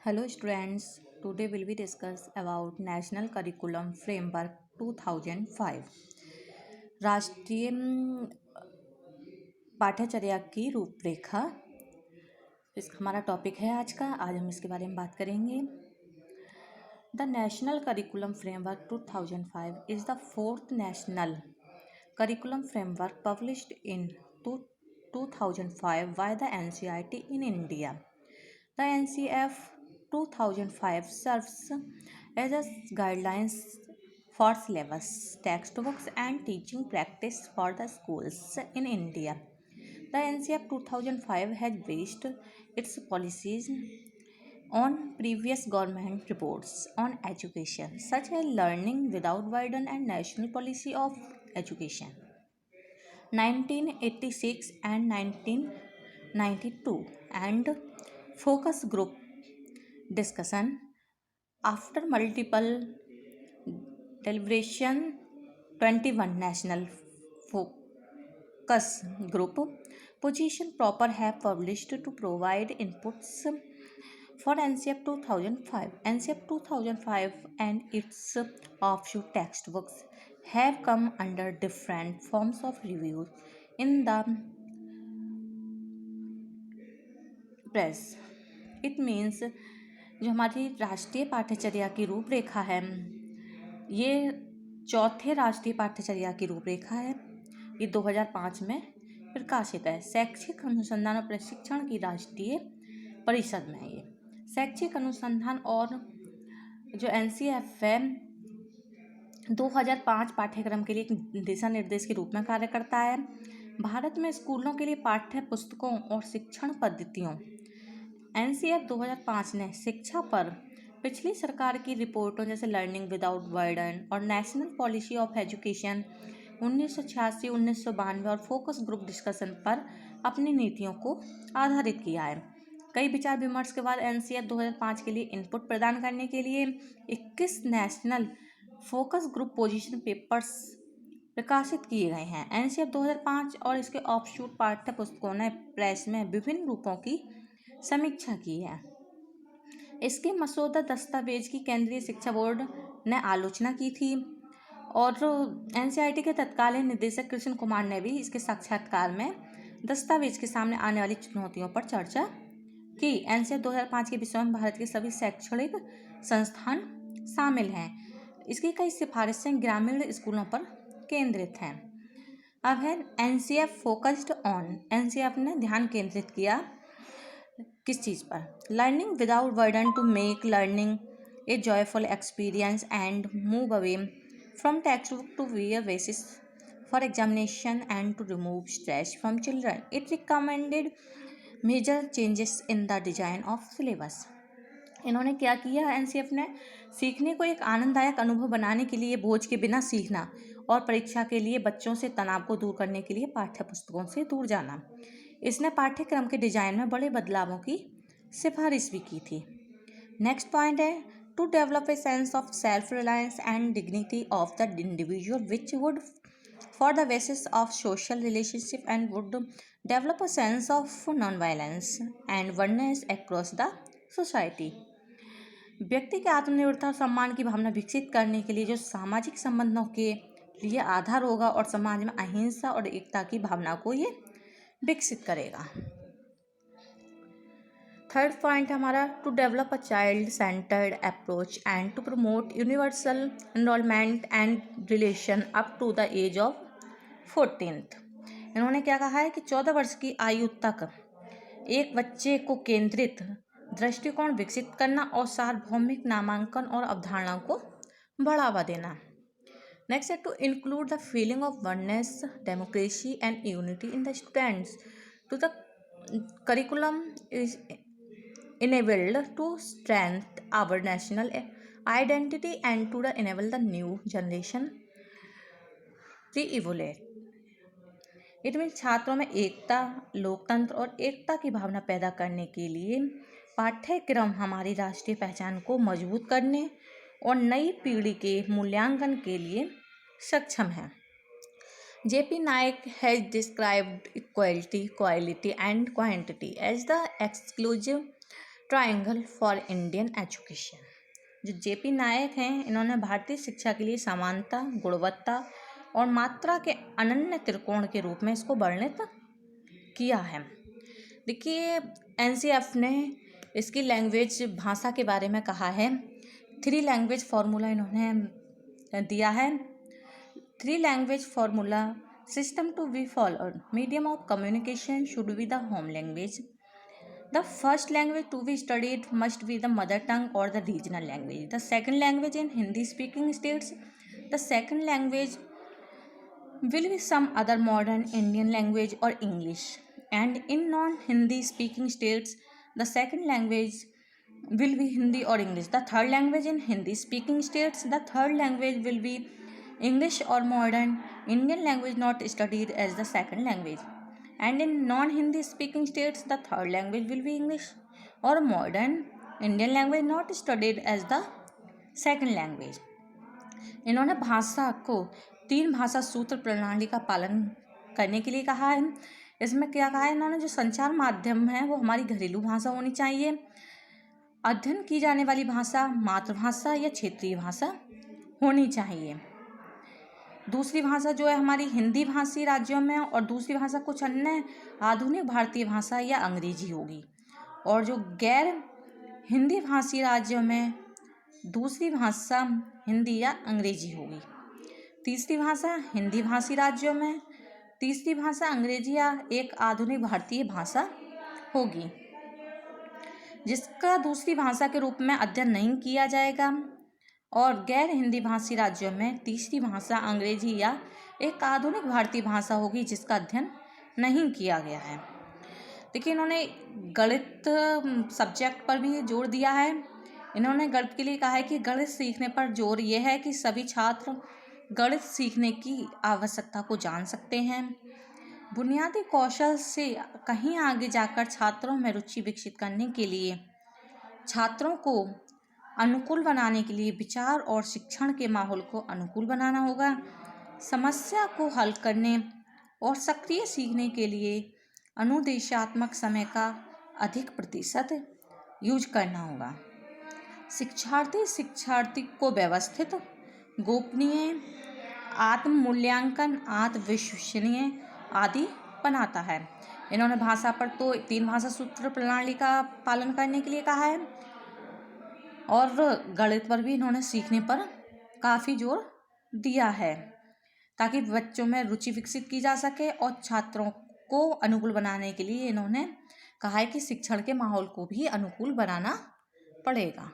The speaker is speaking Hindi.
Hello students, today will be discuss about National Curriculum Framework 2005 राष्ट्रीय पाठ्यचर्या की रूपरेखा। हमारा टॉपिक है आज हम इसके बारे में बात करेंगे। The national curriculum framework 2005 is the fourth national curriculum framework published in 2005 by the NCERT in India. The NCF 2005 serves as a guidelines for syllabus, textbooks and teaching practice for the schools in India. The NCF 2005 has based its policies on previous government reports on education, such as Learning Without Burden and National Policy of Education 1986 and 1992, and focus group discussion. After multiple deliberation, 21 national focus group position proper have published to provide inputs for NCF 2005. NCF 2005 and its offshoot textbooks have come under different forms of review in the press. It means जो हमारी राष्ट्रीय पाठ्यचर्या की रूपरेखा है, ये चौथे राष्ट्रीय पाठ्यचर्या की रूपरेखा है। ये 2005 में प्रकाशित है। शैक्षिक अनुसंधान और प्रशिक्षण की राष्ट्रीय परिषद में ये शैक्षिक अनुसंधान और जो NCF है 2005 पाठ्यक्रम के लिए एक दिशा निर्देश के रूप में कार्य करता है। भारत में स्कूलों के लिए पाठ्य पुस्तकों और शिक्षण पद्धतियों NCF 2005 ने शिक्षा पर पिछली सरकार की रिपोर्टों जैसे लर्निंग विदाउट बर्डन और नेशनल पॉलिसी ऑफ एजुकेशन 1986, 1992 और फोकस ग्रुप डिस्कशन पर अपनी नीतियों को आधारित किया है। कई विचार विमर्श के बाद NCF 2005 के लिए इनपुट प्रदान करने के लिए 21 national focus group position papers प्रकाशित किए गए हैं। NCF 2005 और इसके ऑफशूट पाठ्य पुस्तकों ने प्रेस में विभिन्न रूपों की समीक्षा की है। इसके मसौदा दस्तावेज की केंद्रीय शिक्षा बोर्ड ने आलोचना की थी और NCERT के तत्कालीन निदेशक कृष्ण कुमार ने भी इसके साक्षात्कार में दस्तावेज के सामने आने वाली चुनौतियों पर चर्चा की। NCF 2005 के विषय में भारत के सभी शैक्षणिक संस्थान शामिल हैं। इसकी कई सिफारिशें ग्रामीण स्कूलों पर केंद्रित हैं। अब है NCF फोकस्ड ऑन। NCF ने ध्यान केंद्रित किया किस चीज़ पर? Learning without burden to make learning a joyful experience and move away from text book to be a basis for examination and to remove stress from children. It recommended major changes in the design of syllabus. इन्होंने क्या किया? NCF ने सीखने को एक आनंददायक अनुभव बनाने के लिए बोझ के बिना सीखना और परीक्षा के लिए बच्चों से तनाव को दूर करने के लिए पाठ्य पुस्तकों से दूर जाना। इसने पाठ्यक्रम के डिजाइन में बड़े बदलावों की सिफारिश भी की थी। नेक्स्ट पॉइंट है to develop a sense of self reliance and dignity of the individual which would for the basis of social relationship and would develop a sense of non violence and oneness across the society. व्यक्ति के आत्मनिर्भरता और सम्मान की भावना विकसित करने के लिए जो सामाजिक संबंधों के लिए आधार होगा और समाज में अहिंसा और एकता की भावना को ये विकसित करेगा। थर्ड पॉइंट हमारा to develop a child centred approach and to promote universal enrolment and relation up to the age of 14th। इन्होंने क्या कहा है कि 14 वर्ष की आयु तक एक बच्चे को केंद्रित दृष्टिकोण विकसित करना और सार्वभौमिक नामांकन और अवधारणाओं को बढ़ावा देना। नेक्स्ट है to include the feeling of oneness, democracy and unity in the students to the curriculum is enabled to strengthen our national identity and to enable the new generation to evolve. It mean छात्रों में एकता, लोकतंत्र और एकता की भावना पैदा करने के लिए पाठ्यक्रम हमारी राष्ट्रीय पहचान को मजबूत करने और नई पीढ़ी के मूल्यांकन के लिए सक्षम है। JP Naik has described equality, quality and quantity as the exclusive triangle for Indian education. जो जेपी नायक हैं, इन्होंने भारतीय शिक्षा के लिए समानता, गुणवत्ता और मात्रा के अनन्य त्रिकोण के रूप में इसको वर्णित किया है। देखिए, एनसीएफ ने इसकी लैंग्वेज भाषा के बारे में कहा है। 3 लैंग्वेज फार्मूला इन्होंने दिया है। 3 language formula system to be followed, medium of communication should be the home language, the first language to be studied must be the mother tongue or the regional language, the second language in Hindi speaking states, the second language will be some other modern Indian language or English, and in non Hindi speaking states the second language will be Hindi or English, the third language in Hindi speaking states the third language will be English or modern Indian language not studied as the second language, and in non-Hindi speaking states the third language will be English or modern Indian language not studied as the second language। इन्होंने भाषा को 3 भाषा सूत्र प्रणाली का पालन करने के लिए कहा है। इसमें क्या कहा है इन्होंने, जो संचार माध्यम है वो हमारी घरेलू भाषा होनी चाहिए, अध्ययन की जाने वाली भाषा मातृभाषा या क्षेत्रीय भाषा होनी चाहिए। दूसरी भाषा जो है हमारी हिंदी भाषी राज्यों में, और दूसरी भाषा कुछ अन्य आधुनिक भारतीय भाषा या अंग्रेजी होगी, और जो गैर हिंदी भाषी राज्यों में दूसरी भाषा हिंदी या अंग्रेजी होगी। तीसरी भाषा हिंदी भाषी राज्यों में तीसरी भाषा अंग्रेजी या एक आधुनिक भारतीय भाषा होगी, जिसका दूसरी भाषा के रूप में अध्ययन नहीं किया जाएगा, और गैर हिंदी भाषी राज्यों में तीसरी भाषा अंग्रेजी या एक आधुनिक भारतीय भाषा होगी, जिसका अध्ययन नहीं किया गया है। देखिए, इन्होंने गणित सब्जेक्ट पर भी जोर दिया है। इन्होंने गणित के लिए कहा है कि गणित सीखने पर जोर यह है कि सभी छात्र गणित सीखने की आवश्यकता को जान सकते हैं। बुनियादी कौशल से कहीं आगे जाकर छात्रों में रुचि विकसित करने के लिए छात्रों को अनुकूल बनाने के लिए विचार और शिक्षण के माहौल को अनुकूल बनाना होगा। समस्या को हल करने और सक्रिय सीखने के लिए अनुदेशात्मक समय का अधिक प्रतिशत यूज करना होगा। शिक्षार्थी को व्यवस्थित, गोपनीय, आत्म मूल्यांकन, आत्मविश्वसनीय आदि बनाता है। इन्होंने भाषा पर तो 3 भाषा सूत्र प्रणाली का पालन करने के लिए कहा है, और गणित पर भी इन्होंने सीखने पर काफ़ी जोर दिया है, ताकि बच्चों में रुचि विकसित की जा सके, और छात्रों को अनुकूल बनाने के लिए इन्होंने कहा है कि शिक्षण के माहौल को भी अनुकूल बनाना पड़ेगा।